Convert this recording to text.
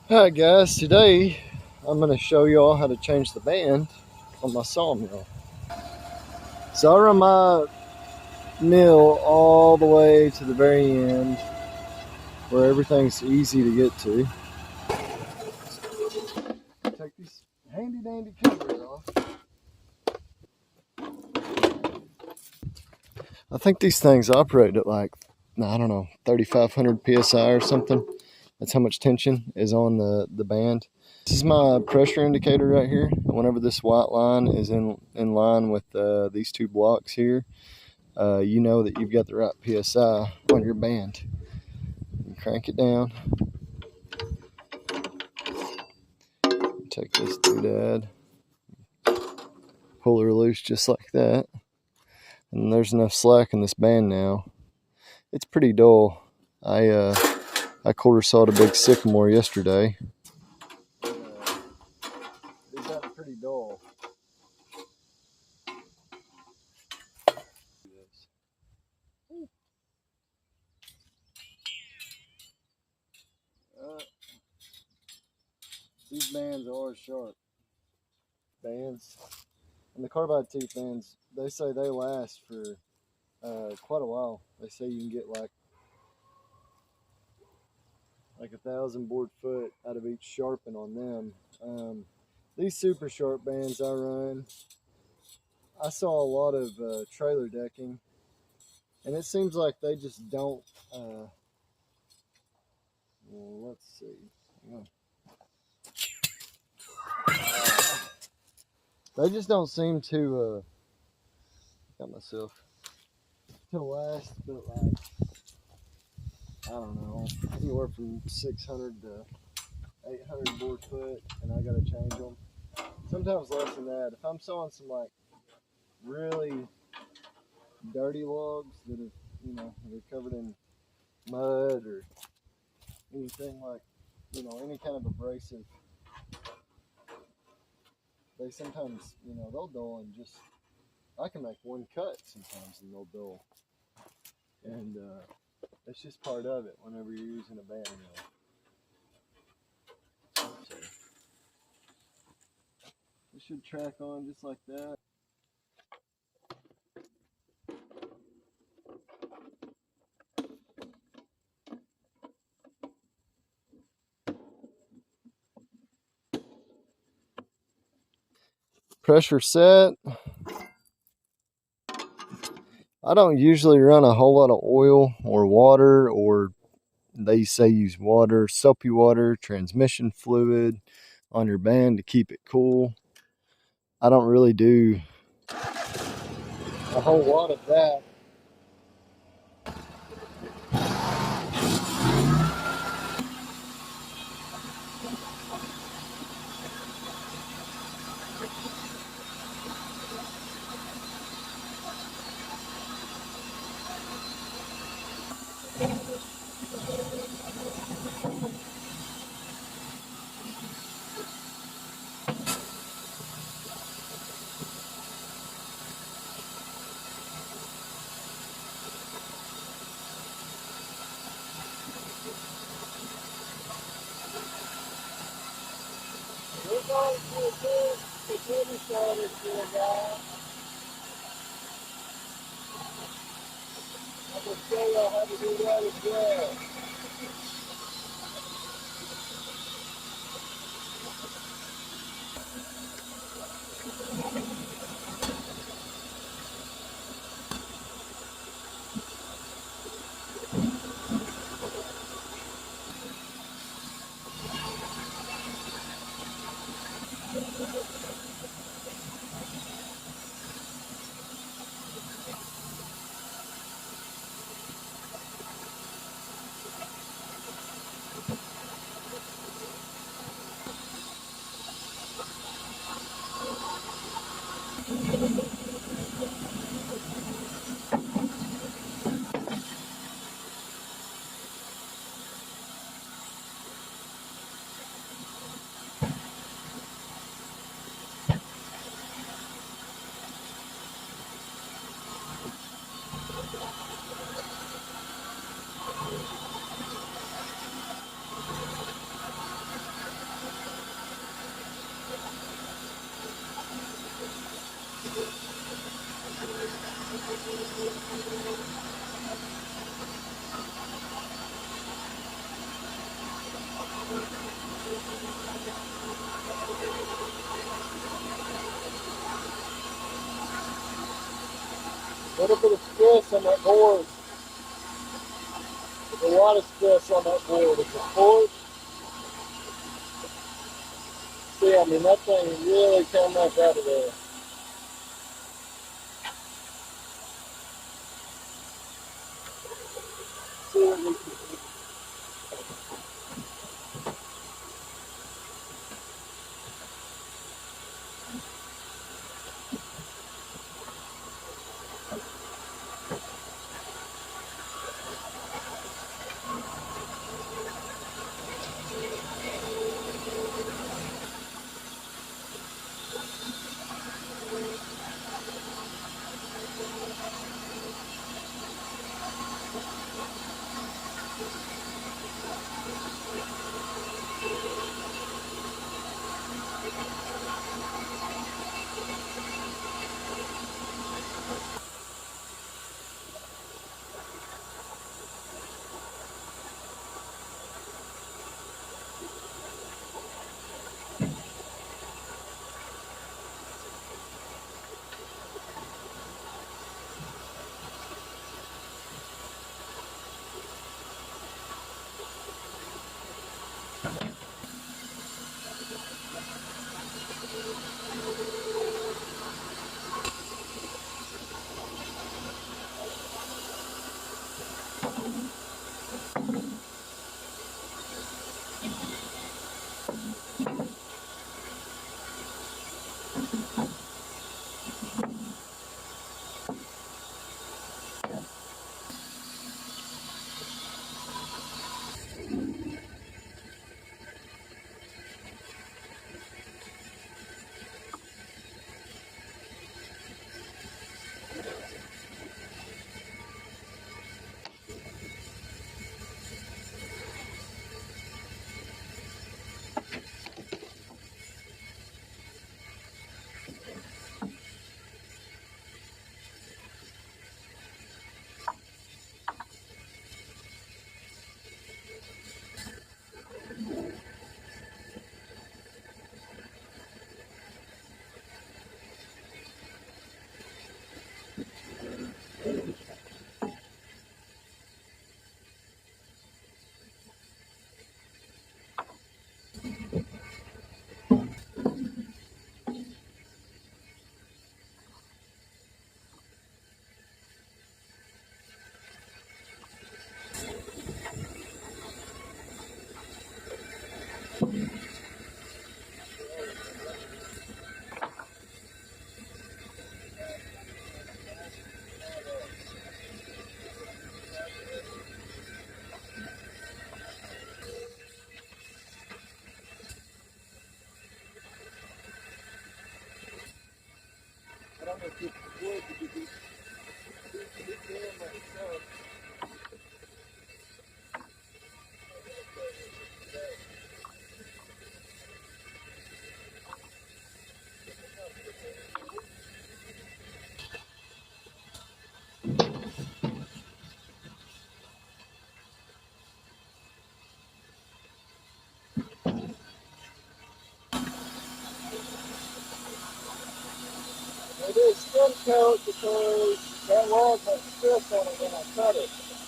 Hi guys, today I'm going to show you all how to change the band on my sawmill. So I run my mill all the way to the very end where everything's easy to get to. Take these handy dandy covers off. I think these things operate at like, I don't know, 3,500 PSI or something. That's how much tension is on the band. This is my pressure indicator right here. Whenever this white line is in line with these two blocks here, you know that you've got the right PSI on your band. You crank it down. Take this doodad, pull her loose just like that. And there's enough slack in this band now. It's pretty dull. I quarter sawed a big sycamore yesterday. These got pretty dull. These bands are sharp bands, and the carbide teeth bands, they say they last for quite a while. They say you can get like 1,000 board foot out of each sharpen on them. These super sharp bands I run, I saw a lot of trailer decking, and it seems like they just don't. Well, let's see. They just don't seem to. Got myself to last, but like I don't know, anywhere from 600 to 800 board foot, and I gotta change them. Sometimes less than that. If I'm sawing some like really dirty logs that have, they're covered in mud or anything like, any kind of abrasive, they sometimes, they'll dull and just, I can make one cut sometimes and they'll dull. And it's just part of it whenever you're using a band mill. So, it should track on just like that. Pressure set. I don't usually run a whole lot of oil or water, or they say use water, soapy water, transmission fluid on your band to keep it cool. I don't really do a whole lot of that. We're going to a big potato starter here, guys. I'm going to show y'all how to do that as well. little bit of stress on that board. There's a lot of stress on that board. It's a fourth. See, I mean, that thing really came up out of there. See what we can do. I don't know if it's wood to be damn myself. It is skin coat because that log has stress on it when I cut it.